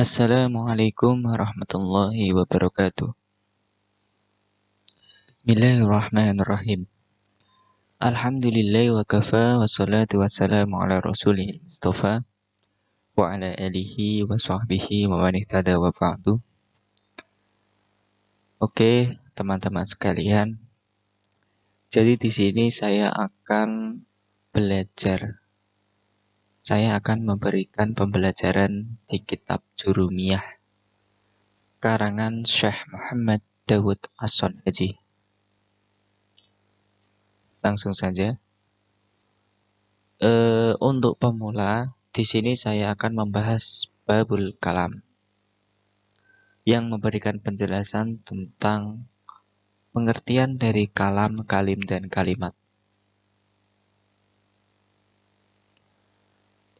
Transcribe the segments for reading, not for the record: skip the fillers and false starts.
Assalamualaikum warahmatullahi wabarakatuh. Bismillahirrahmanirrahim. Alhamdulillah wa kafa wassalatu wassalamu ala rasulil mustafa wa ala alihi wa sahbihi wa man ihtada wa ba'du. Oke, teman-teman sekalian. Jadi di sini saya akan belajar. Saya akan memberikan pembelajaran di kitab Jurumiyah karangan Syekh Muhammad Dawud As-Son'aji. Langsung saja. Untuk pemula, di sini saya akan membahas babul kalam yang memberikan penjelasan tentang pengertian dari kalam, kalim, dan kalimat.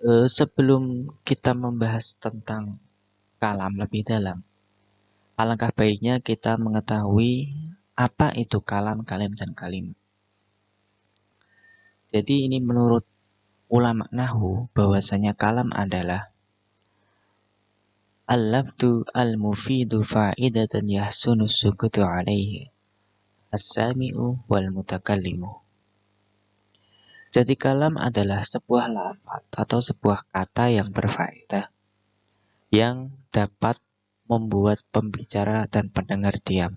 Sebelum kita membahas tentang kalam lebih dalam, alangkah baiknya kita mengetahui apa itu kalam, kalim, dan kalimat. Jadi ini menurut ulama nahwu bahwasanya kalam adalah al-lafdu al-mufidu fa'idatan yahsunu sukutu alaihi as-sami'u wal mutakallimu. Jadi kalam adalah sebuah lafaz atau sebuah kata yang berfaedah yang dapat membuat pembicara dan pendengar diam.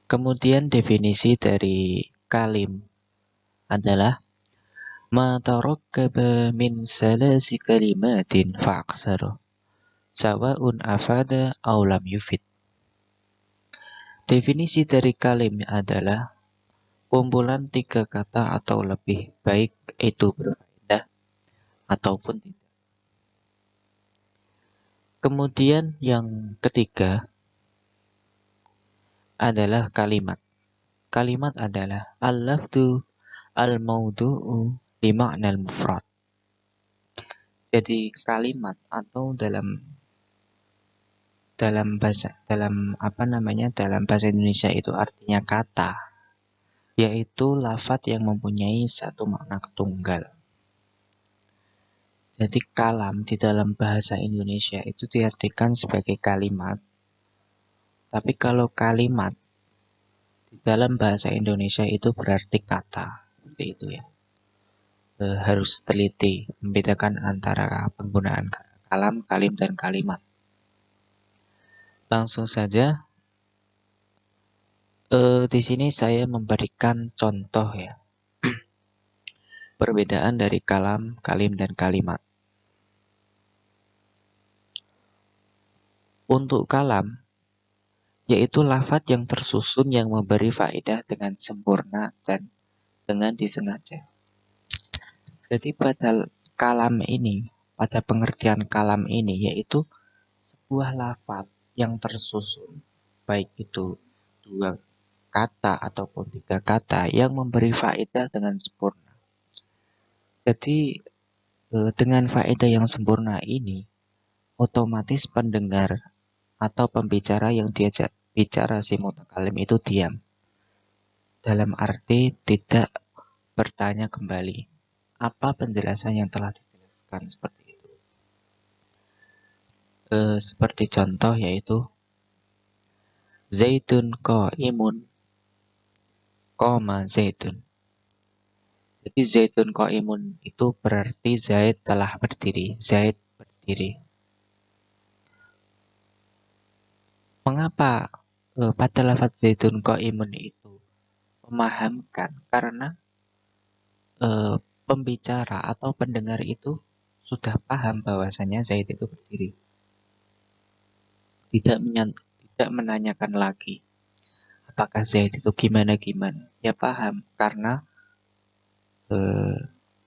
Kemudian definisi dari kalim adalah ma tarakkaba min salasi kalimatin fa'aksaru sawa'un afada aw lam yufid. Definisi dari kalim adalah kumpulan 3 kata atau lebih, baik itu berfaedah ataupun tidak. Kemudian yang ketiga adalah kalimat. Kalimat adalah al-lafdu al-maudu'u li ma'nal mufrad. Jadi kalimat atau dalam bahasa Indonesia itu artinya kata, yaitu lafaz yang mempunyai satu makna tunggal. Jadi kalam di dalam bahasa Indonesia itu diartikan sebagai kalimat. Tapi kalau kalimat di dalam bahasa Indonesia itu berarti kata. Seperti itu ya. Harus teliti membedakan antara penggunaan kalam, kalim, dan kalimat. Langsung saja. Di sini saya memberikan contoh ya. Perbedaan dari kalam, kalim, dan kalimat. Untuk kalam, yaitu lafaz yang tersusun yang memberi faedah dengan sempurna dan dengan disengaja. Jadi pada kalam ini, pada pengertian kalam ini, yaitu sebuah lafaz yang tersusun, baik itu 2 kata ataupun 3 kata yang memberi faedah dengan sempurna. Jadi dengan faedah yang sempurna ini, otomatis pendengar atau pembicara yang diajak bicara si mutakalim itu diam. Dalam arti tidak bertanya kembali apa penjelasan yang telah dijelaskan seperti itu. Seperti contoh yaitu Zaitun qa'imun, qoma zaitun. Jadi zaitun qa'imun itu berarti Zaid telah berdiri, Zaid berdiri. Mengapa pada lafaz zaitun qa'imun itu memahamkan? Karena pembicara atau pendengar itu sudah paham bahwasanya Zaid itu berdiri. Tidak menanyakan lagi apakah Zaid itu gimana. Ya paham karena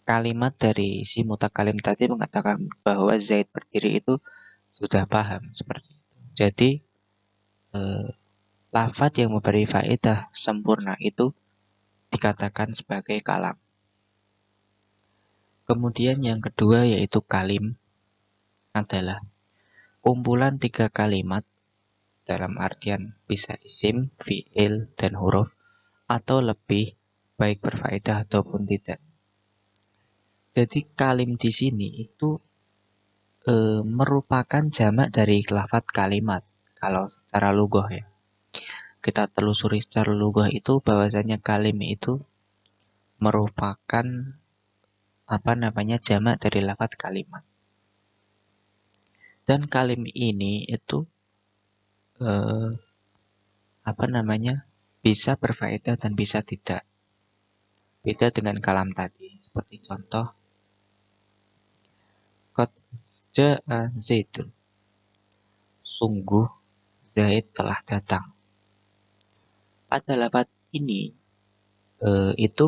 kalimat dari si mutakalim tadi mengatakan bahwa Zaid berdiri itu sudah paham seperti itu. Jadi lafaz yang memberi faedah sempurna itu dikatakan sebagai kalam. Kemudian yang kedua yaitu kalim adalah kumpulan 3 kalimat dalam artian bisa isim, fi'il, dan huruf atau lebih, baik berfaedah ataupun tidak. Jadi kalim di sini itu merupakan jamak dari lafadz kalimat. Kalau secara lughah ya. Kita telusuri secara lughah itu bahwasanya kalim itu merupakan jamak dari lafadz kalimat. Dan kalim ini itu eh, bisa berfaedah dan bisa tidak. Beda dengan kalam tadi. Seperti contoh qad ja'a Zaidun. Sungguh Zaid telah datang. Pada lafadz ini itu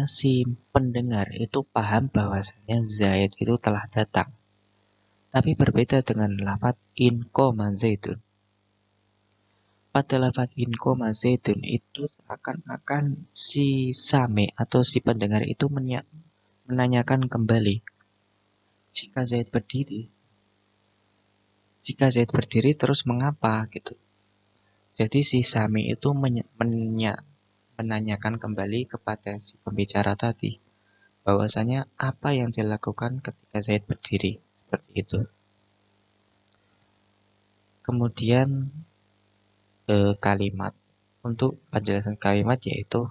si pendengar itu paham bahwasanya Zaid itu telah datang. Tapi berbeda dengan lafadz in qoma Zaidun. Pada lafadz in qoma Zaidun itu seakan-akan si sami atau si pendengar itu menanyakan kembali, jika Zaid berdiri terus mengapa gitu. Jadi si sami itu menanyakan kembali kepada si pembicara tadi bahwasanya apa yang dilakukan ketika Zaid berdiri, seperti itu. Kemudian kalimat, untuk penjelasan kalimat yaitu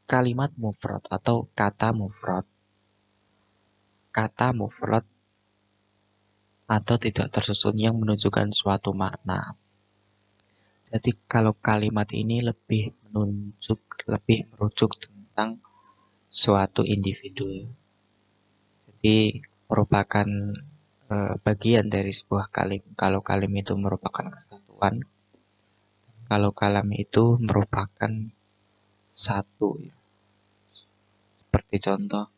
kalimat mufrad atau kata mufrad atau tidak tersusun yang menunjukkan suatu makna. Jadi kalau kalimat ini lebih merujuk tentang suatu individu. Jadi merupakan bagian dari sebuah kalim. Kalau kalim itu merupakan kesatuan, kalau kalam itu merupakan satu. Seperti contoh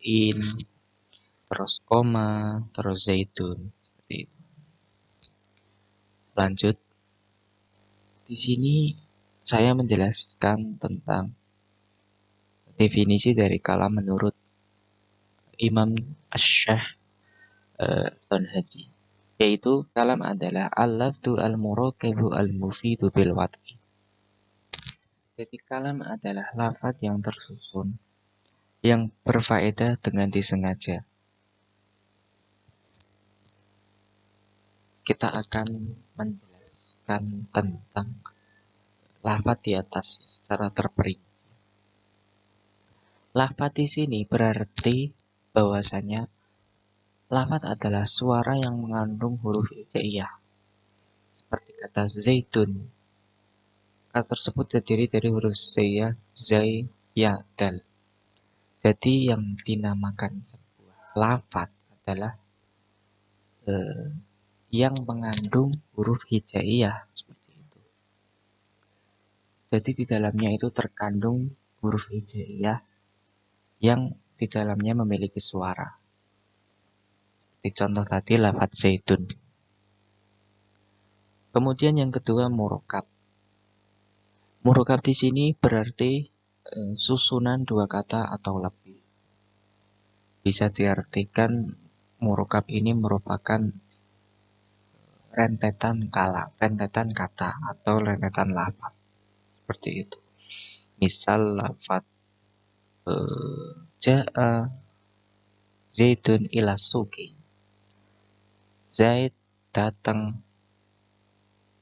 in, terus koma, terus zaitun. Seperti itu. Lanjut. Di sini saya menjelaskan tentang definisi dari kalam menurut Imam Asy-Syaikh Sonhaji, yaitu kalam adalah al-lafdu al-murakabu al-mufidu bil wat'i. Jadi kalam adalah lafaz yang tersusun yang berfaedah dengan disengaja. Kita akan menjelaskan tentang lafaz di atas secara terperinci. Lafaz di sini berarti bahwasanya lafaz adalah suara yang mengandung huruf hijaiyah. Seperti kata zaitun. Kata tersebut terdiri dari huruf hijaiyah, zai, ya, dal. Jadi yang dinamakan sebuah lafaz adalah yang mengandung huruf hijaiyah, seperti itu. Jadi di dalamnya itu terkandung huruf hijaiyah yang di dalamnya memiliki suara. Seperti contoh tadi lafaz zaitun. Kemudian yang kedua murokab. Murokab di sini berarti susunan dua kata atau lebih. Bisa diartikan murokab ini merupakan rentetan kata atau rentetan lafaz. Seperti itu. Misal lafaz ja'a Zaidun ila suki. Zaid datang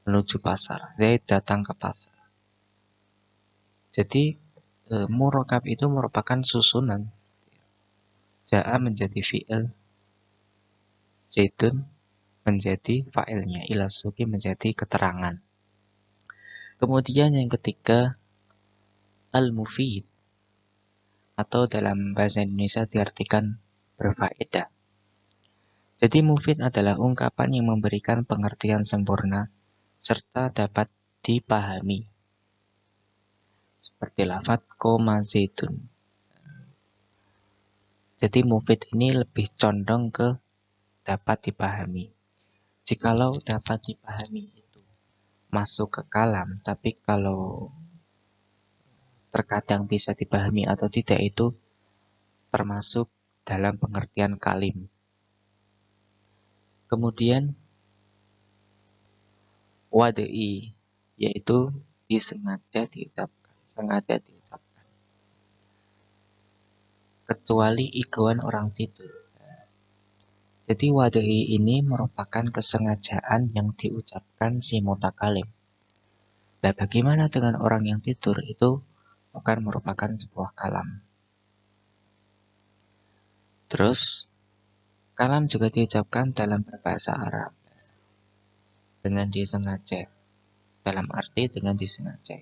menuju pasar. Zaid datang ke pasar. Jadi murokab itu merupakan susunan. Ja'a menjadi fi'il, Zaidun menjadi fa'ilnya, ila suki menjadi keterangan. Kemudian yang ketiga al-mufid, atau dalam bahasa Indonesia diartikan berfaedah. Jadi mufid adalah ungkapan yang memberikan pengertian sempurna serta dapat dipahami. Seperti lafaz koma zaitun. Jadi mufid ini lebih condong ke dapat dipahami. Jikalau dapat dipahami itu masuk ke kalam, tapi kalau terkadang bisa dipahami atau tidak itu termasuk dalam pengertian kalim. Kemudian wad'i, yaitu sengaja diucapkan. kecuali iguan orang tidur. Jadi wadai ini merupakan kesengajaan yang diucapkan si mutakalim. Nah, bagaimana dengan orang yang tidur? Itu bukan merupakan sebuah kalam. Terus, kalam juga diucapkan dalam berbahasa Arab dengan disengaja. Dalam arti dengan disengaja.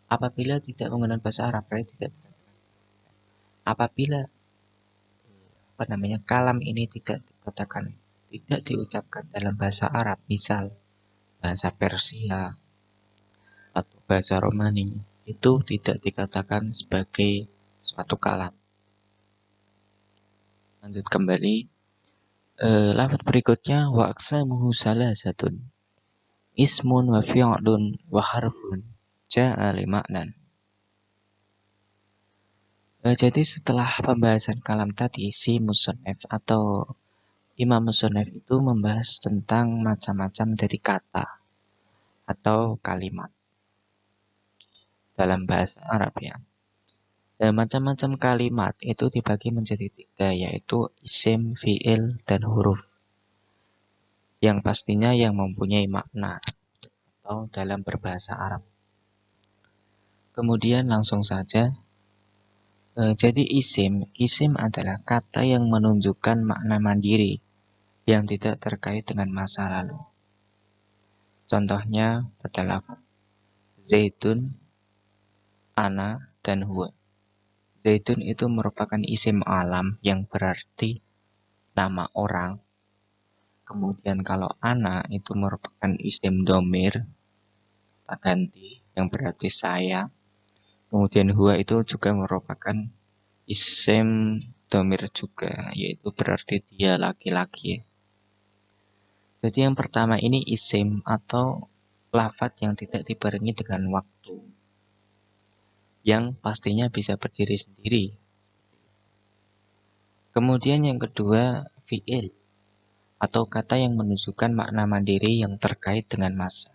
Apabila tidak menggunakan bahasa Arab, berarti tidak. Apabila kalam ini tidak dikatakan, tidak diucapkan dalam bahasa Arab, misal bahasa Persia atau bahasa Romani, itu tidak dikatakan sebagai suatu kalam. Lanjut kembali. Lafaz berikutnya wa aqsamuhu salasatun. Ismun wa fi'lun wa harfun ja'a li ma'nan. Jadi setelah pembahasan kalam tadi, si musannif atau Imam Musannif itu membahas tentang macam-macam dari kata atau kalimat dalam bahasa Arab ya. Dan macam-macam kalimat itu dibagi menjadi 3, yaitu isim, fi'il, dan huruf. Yang pastinya yang mempunyai makna atau dalam berbahasa Arab. Kemudian langsung saja. Jadi isim adalah kata yang menunjukkan makna mandiri yang tidak terkait dengan masa lalu. Contohnya adalah Zaitun, ana, dan huwa. Zaitun itu merupakan isim alam yang berarti nama orang. Kemudian kalau ana itu merupakan isim domir, ganti, yang berarti saya. Kemudian huwa itu juga merupakan isim domir juga, yaitu berarti dia laki-laki. Jadi yang pertama ini isim atau lafaz yang tidak dibarengi dengan waktu, yang pastinya bisa berdiri sendiri. Kemudian yang kedua fi'il atau kata yang menunjukkan makna mandiri yang terkait dengan masa,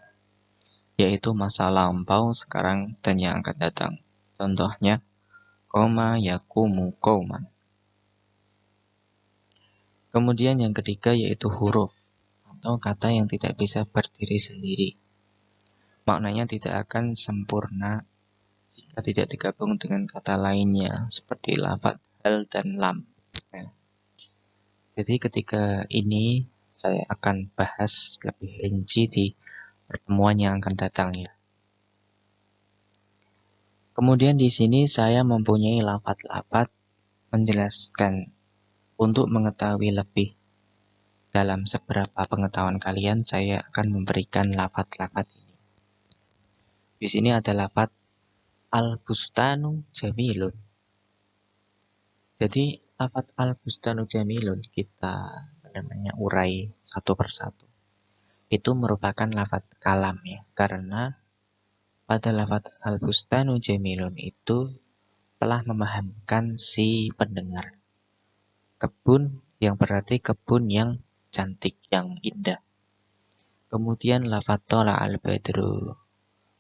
yaitu masa lampau, sekarang, dan yang akan datang. Contohnya koma yakumu qauman. Kemudian yang ketiga yaitu huruf atau kata yang tidak bisa berdiri sendiri. Maknanya tidak akan sempurna jika tidak digabung dengan kata lainnya seperti lafaz hal dan lam. Jadi ketika ini saya akan bahas lebih rinci di pertemuan yang akan datang ya. Kemudian di sini saya mempunyai lafaz-lafaz menjelaskan untuk mengetahui lebih dalam seberapa pengetahuan kalian, saya akan memberikan lafaz-lafaz ini. Di sini ada lafaz al-bustanu jamilun. Jadi lafaz al-bustanu jamilun kita urai satu persatu. Itu merupakan lafaz kalam ya, karena pada lafaz al-bustanu jamilun itu telah memahamkan si pendengar. Kebun yang berarti kebun yang cantik, yang indah. Kemudian lafaz tola al-badru,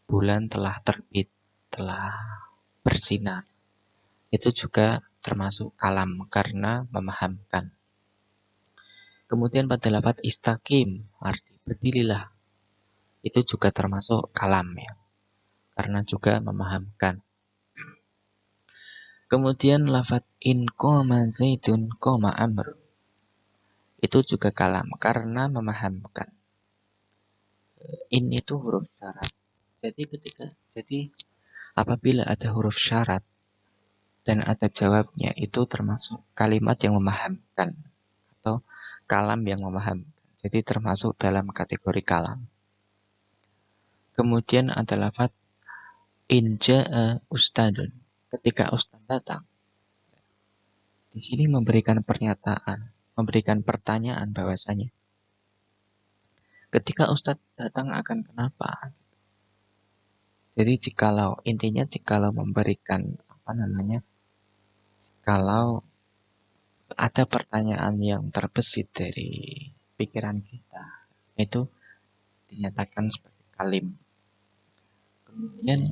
bulan telah terbit, telah bersinar. Itu juga termasuk kalam karena memahamkan. Kemudian pada lafaz istaqim, arti berdirilah, itu juga termasuk kalam ya, karena juga memahamkan. Kemudian lafaz in qoma zaidun qoma amr, itu juga kalam karena memahamkan. In itu huruf syarat. Jadi apabila ada huruf syarat dan ada jawabnya, itu termasuk kalimat yang memahamkan atau kalam yang memahamkan. Jadi termasuk dalam kategori kalam. Kemudian ada lafaz in jaa ustadun, ketika ustad datang. Di sini memberikan pernyataan, memberikan pertanyaan bahwasanya ketika ustad datang akan kenapa? Jadi jikalau memberikan kalau ada pertanyaan yang terbesit dari pikiran kita, itu dinyatakan sebagai kalim. Kemudian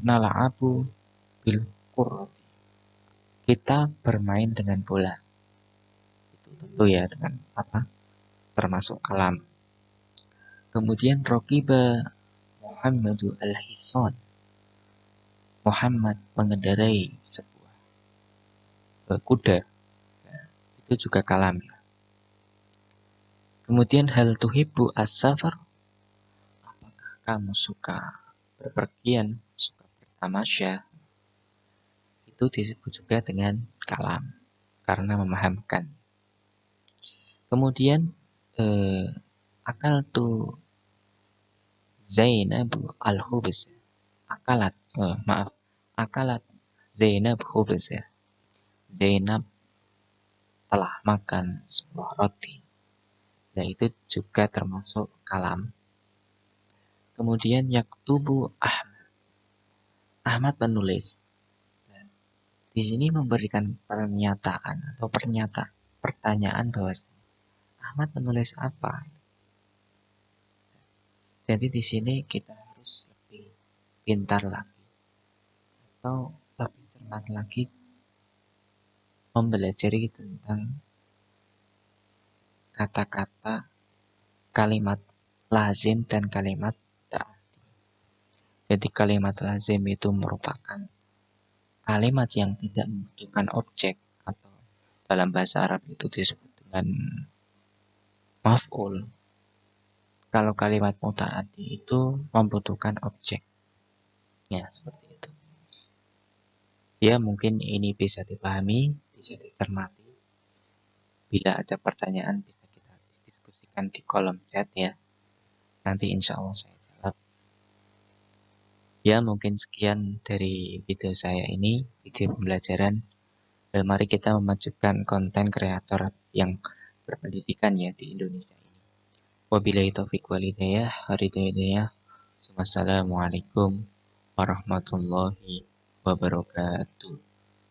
nala'abu bil qurrati, kita bermain dengan bola. Itu tentu ya dengan apa? Termasuk kalam. Kemudian Rokiba Muhammadu al-Hison. Muhammad mengendarai sebuah kuda. Ya, itu juga kalam. Kemudian hal tuhibbu as-safar. Apakah kamu suka berpergian, suka bertamasya? Itu disebut juga dengan kalam karena memahamkan. Kemudian akal tu Zainab al-khubz. Akalat Zainab khubz ya. Zainab telah makan sebuah roti. Nah, itu juga termasuk kalam. Kemudian yaktubu Ahmad. Ahmad menulis. Di sini memberikan pernyataan atau pertanyaan bahwa Ahmad menulis apa. Jadi di sini kita harus lebih pintar lagi atau lebih cermat lagi mempelajari tentang kata-kata, kalimat lazim dan kalimat ta'addi. Jadi kalimat lazim itu merupakan kalimat yang tidak membutuhkan objek atau dalam bahasa Arab itu disebut dengan maf'ul. Kalau kalimat muta'addi itu membutuhkan objek. Ya, seperti itu. Ya, mungkin ini bisa dipahami, bisa dicermati. Bila ada pertanyaan bisa kita diskusikan di kolom chat ya. Nanti insya Allah saya jawab. Ya, mungkin sekian dari video saya ini, video pembelajaran. Mari kita memajukan konten kreator yang berpendidikan ya di Indonesia ini. Wabillahi taufiq walhidayah. Wassalamualaikum warahmatullahi wabarakatuh.